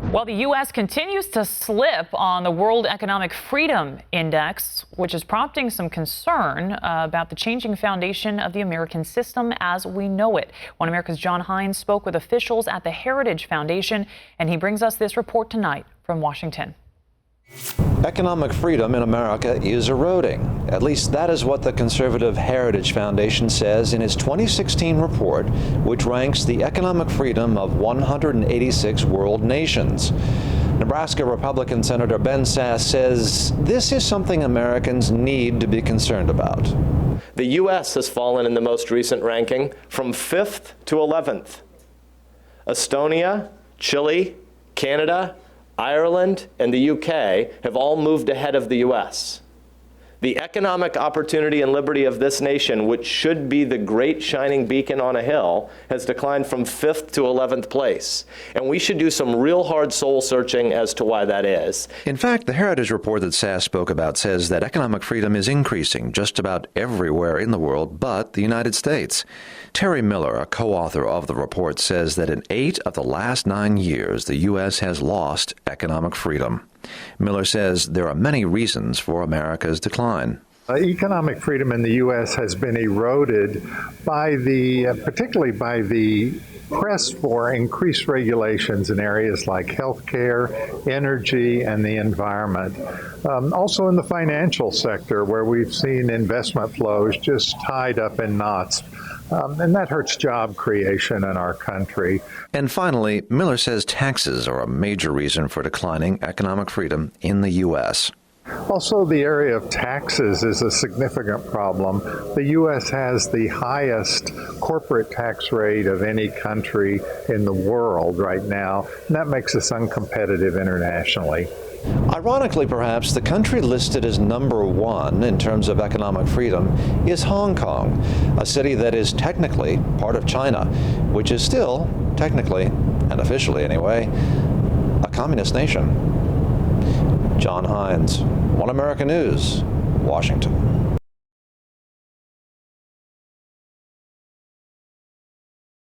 Well, the U.S. continues to slip on the World Economic Freedom Index, which is prompting some concern about the changing foundation of the American system as we know it. One America's John Hines spoke with officials at the Heritage Foundation, and he brings us this report tonight from Washington. Economic freedom in America is eroding. At least that is what the conservative Heritage Foundation says in its 2016 report, which ranks the economic freedom of 186 world nations. Nebraska Republican Senator Ben Sasse says this is something Americans need to be concerned about. The U.S. has fallen in the most recent ranking from 5th to 11th. Estonia, Chile, Canada, Ireland, and the UK have all moved ahead of the U.S. The economic opportunity and liberty of this nation, which should be the great shining beacon on a hill, has declined from 5th to 11th place. And we should do some real hard soul searching as to why that is. In fact, the Heritage report that Sasse spoke about says that economic freedom is increasing just about everywhere in the world but the United States. Terry Miller, a co-author of the report, says that in 8 of the last 9 years, the U.S. has lost economic freedom. Miller says there are many reasons for America's decline. Economic freedom in the U.S. has been eroded by particularly by the press for increased regulations in areas like healthcare, energy, and the environment. Also in the financial sector, where we've seen investment flows just tied up in knots. And that hurts job creation in our country. And finally, Miller says taxes are a major reason for declining economic freedom in the U.S. Also, the area of taxes is a significant problem. The U.S. has the highest corporate tax rate of any country in the world right now, and that makes us uncompetitive internationally. Ironically, perhaps, the country listed as number 1 in terms of economic freedom is Hong Kong, a city that is technically part of China, which is still, technically, and officially anyway, a communist nation. John Hines, One America News, Washington.